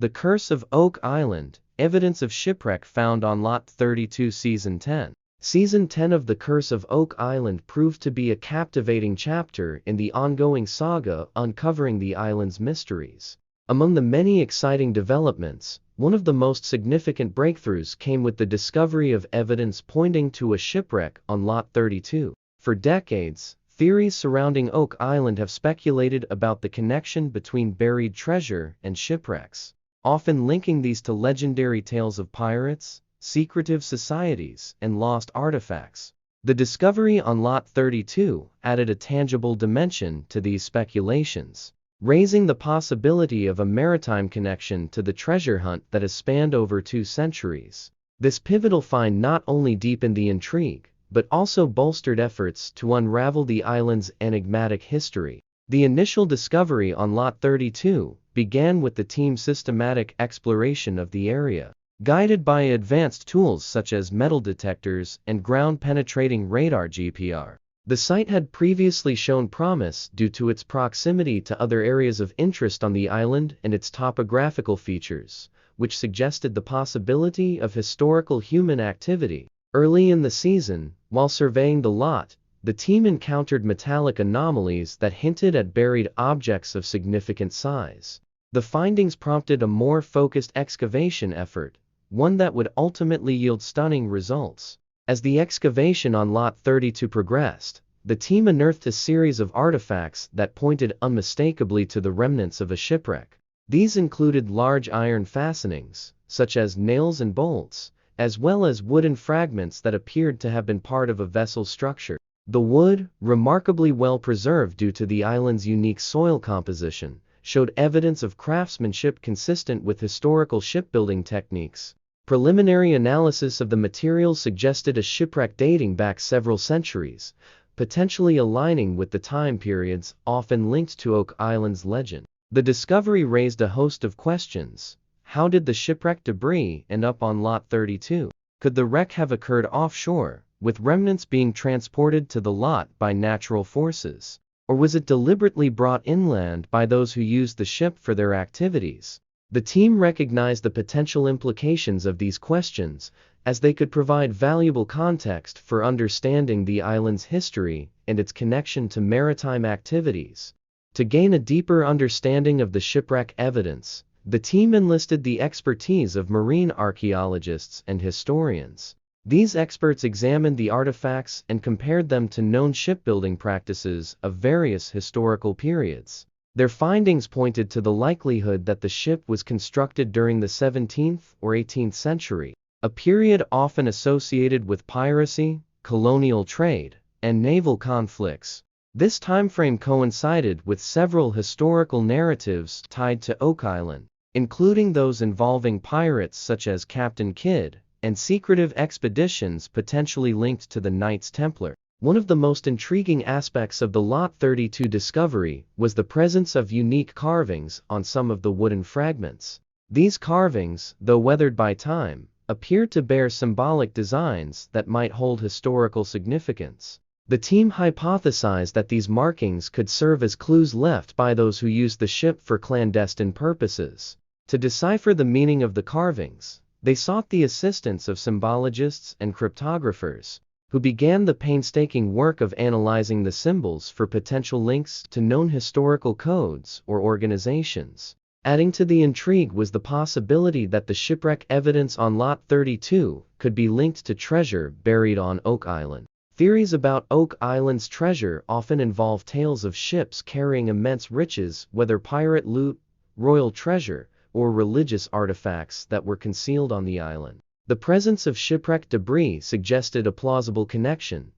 The Curse of Oak Island, evidence of shipwreck found on Lot 32, Season 10. Season 10 of The Curse of Oak Island proved to be a captivating chapter in the ongoing saga uncovering the island's mysteries. Among the many exciting developments, one of the most significant breakthroughs came with the discovery of evidence pointing to a shipwreck on Lot 32. For decades, theories surrounding Oak Island have speculated about the connection between buried treasure and shipwrecks, often linking these to legendary tales of pirates, secretive societies, and lost artifacts. The discovery on Lot 32 added a tangible dimension to these speculations, raising the possibility of a maritime connection to the treasure hunt that has spanned over 2 centuries. This pivotal find not only deepened the intrigue, but also bolstered efforts to unravel the island's enigmatic history. The initial discovery on Lot 32 began with the team's systematic exploration of the area. Guided by advanced tools such as metal detectors and ground-penetrating radar (GPR), the site had previously shown promise due to its proximity to other areas of interest on the island and its topographical features, which suggested the possibility of historical human activity. Early in the season, while surveying the lot, the team encountered metallic anomalies that hinted at buried objects of significant size. The findings prompted a more focused excavation effort, one that would ultimately yield stunning results. As the excavation on Lot 32 progressed, the team unearthed a series of artifacts that pointed unmistakably to the remnants of a shipwreck. These included large iron fastenings, such as nails and bolts, as well as wooden fragments that appeared to have been part of a vessel's structure. The wood, remarkably well preserved due to the island's unique soil composition, showed evidence of craftsmanship consistent with historical shipbuilding techniques. Preliminary analysis of the materials suggested a shipwreck dating back several centuries, potentially aligning with the time periods often linked to Oak Island's legend. The discovery raised a host of questions. How did the shipwreck debris end up on Lot 32? Could the wreck have occurred offshore, with remnants being transported to the lot by natural forces? Or was it deliberately brought inland by those who used the ship for their activities? The team recognized the potential implications of these questions, as they could provide valuable context for understanding the island's history and its connection to maritime activities. To gain a deeper understanding of the shipwreck evidence, the team enlisted the expertise of marine archaeologists and historians. These experts examined the artifacts and compared them to known shipbuilding practices of various historical periods. Their findings pointed to the likelihood that the ship was constructed during the 17th or 18th century, a period often associated with piracy, colonial trade, and naval conflicts. This timeframe coincided with several historical narratives tied to Oak Island, including those involving pirates such as Captain Kidd, and secretive expeditions potentially linked to the Knights Templar. One of the most intriguing aspects of the Lot 32 discovery was the presence of unique carvings on some of the wooden fragments. These carvings, though weathered by time, appeared to bear symbolic designs that might hold historical significance. The team hypothesized that these markings could serve as clues left by those who used the ship for clandestine purposes. To decipher the meaning of the carvings, they sought the assistance of symbologists and cryptographers, who began the painstaking work of analyzing the symbols for potential links to known historical codes or organizations. Adding to the intrigue was the possibility that the shipwreck evidence on Lot 32 could be linked to treasure buried on Oak Island. Theories about Oak Island's treasure often involve tales of ships carrying immense riches, whether pirate loot, royal treasure, or religious artifacts that were concealed on the island. The presence of shipwreck debris suggested a plausible connection,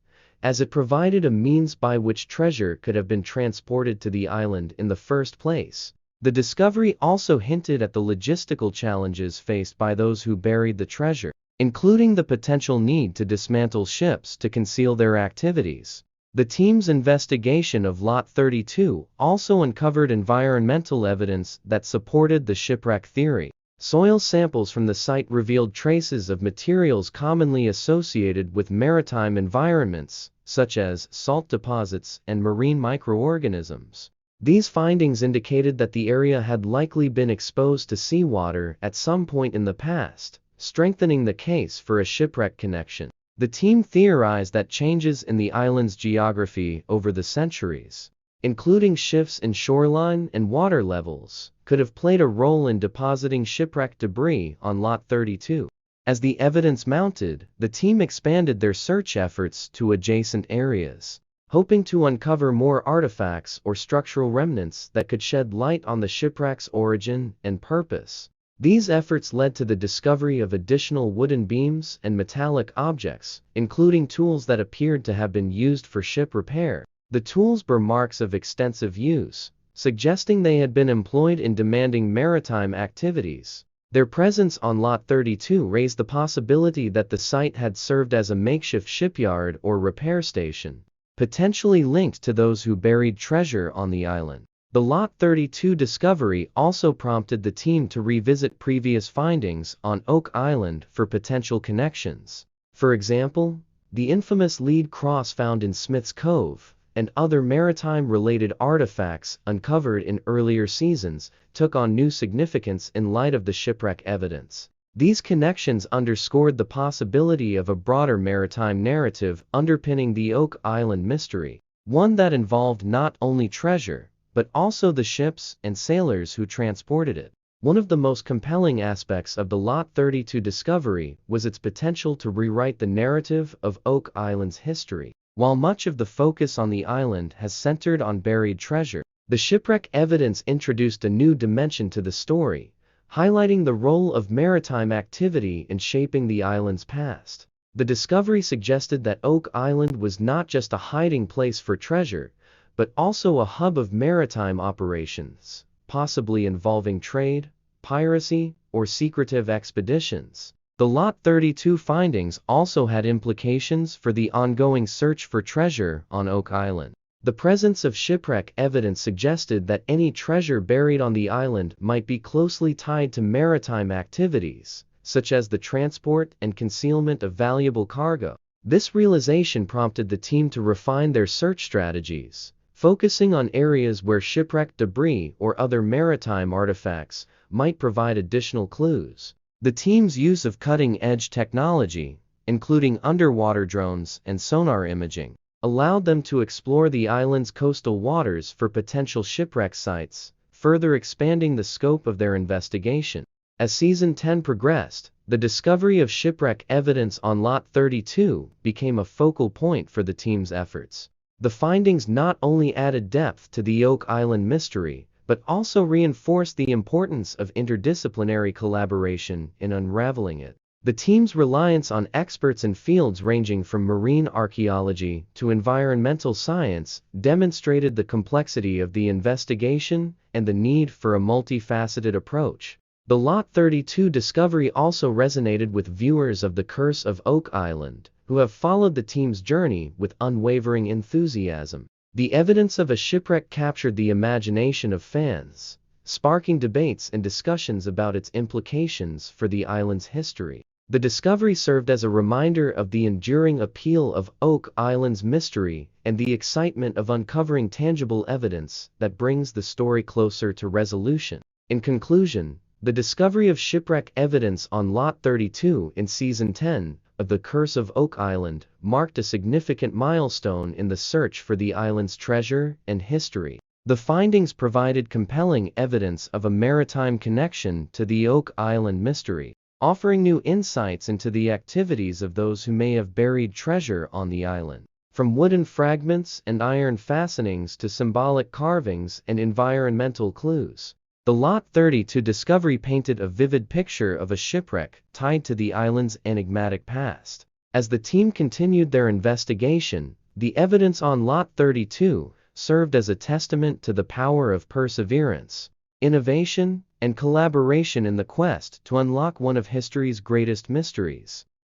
as it provided a means by which treasure could have been transported to the island in the first place. The discovery also hinted at the logistical challenges faced by those who buried the treasure, including the potential need to dismantle ships to conceal their activities. The team's investigation of Lot 32 also uncovered environmental evidence that supported the shipwreck theory. Soil samples from the site revealed traces of materials commonly associated with maritime environments, such as salt deposits and marine microorganisms. These findings indicated that the area had likely been exposed to seawater at some point in the past, strengthening the case for a shipwreck connection. The team theorized that changes in the island's geography over the centuries, including shifts in shoreline and water levels, could have played a role in depositing shipwreck debris on Lot 32. As the evidence mounted, the team expanded their search efforts to adjacent areas, hoping to uncover more artifacts or structural remnants that could shed light on the shipwreck's origin and purpose. These efforts led to the discovery of additional wooden beams and metallic objects, including tools that appeared to have been used for ship repair. The tools bore marks of extensive use, suggesting they had been employed in demanding maritime activities. Their presence on Lot 32 raised the possibility that the site had served as a makeshift shipyard or repair station, potentially linked to those who buried treasure on the island. The Lot 32 discovery also prompted the team to revisit previous findings on Oak Island for potential connections. For example, the infamous lead cross found in Smith's Cove and other maritime-related artifacts uncovered in earlier seasons took on new significance in light of the shipwreck evidence. These connections underscored the possibility of a broader maritime narrative underpinning the Oak Island mystery, one that involved not only treasure, but also the ships and sailors who transported it. One of the most compelling aspects of the Lot 32 discovery was its potential to rewrite the narrative of Oak Island's history. While much of the focus on the island has centered on buried treasure, the shipwreck evidence introduced a new dimension to the story, highlighting the role of maritime activity in shaping the island's past. The discovery suggested that Oak Island was not just a hiding place for treasure, but also a hub of maritime operations, possibly involving trade, piracy, or secretive expeditions. The Lot 32 findings also had implications for the ongoing search for treasure on Oak Island. The presence of shipwreck evidence suggested that any treasure buried on the island might be closely tied to maritime activities, such as the transport and concealment of valuable cargo. This realization prompted the team to refine their search strategies, focusing on areas where shipwreck debris or other maritime artifacts might provide additional clues. The team's use of cutting-edge technology, including underwater drones and sonar imaging, allowed them to explore the island's coastal waters for potential shipwreck sites, further expanding the scope of their investigation. As Season 10 progressed, the discovery of shipwreck evidence on Lot 32 became a focal point for the team's efforts. The findings not only added depth to the Oak Island mystery, but also reinforced the importance of interdisciplinary collaboration in unraveling it. The team's reliance on experts in fields ranging from marine archaeology to environmental science demonstrated the complexity of the investigation and the need for a multifaceted approach. The Lot 32 discovery also resonated with viewers of The Curse of Oak Island, who have followed the team's journey with unwavering enthusiasm. The evidence of a shipwreck captured the imagination of fans, sparking debates and discussions about its implications for the island's history. The discovery served as a reminder of the enduring appeal of Oak Island's mystery and the excitement of uncovering tangible evidence that brings the story closer to resolution. In conclusion, the discovery of shipwreck evidence on Lot 32 in Season 10 of The Curse of Oak Island marked a significant milestone in the search for the island's treasure and history. The findings provided compelling evidence of a maritime connection to the Oak Island mystery, offering new insights into the activities of those who may have buried treasure on the island. From wooden fragments and iron fastenings to symbolic carvings and environmental clues, the Lot 32 discovery painted a vivid picture of a shipwreck tied to the island's enigmatic past. As the team continued their investigation, the evidence on Lot 32 served as a testament to the power of perseverance, innovation, and collaboration in the quest to unlock one of history's greatest mysteries.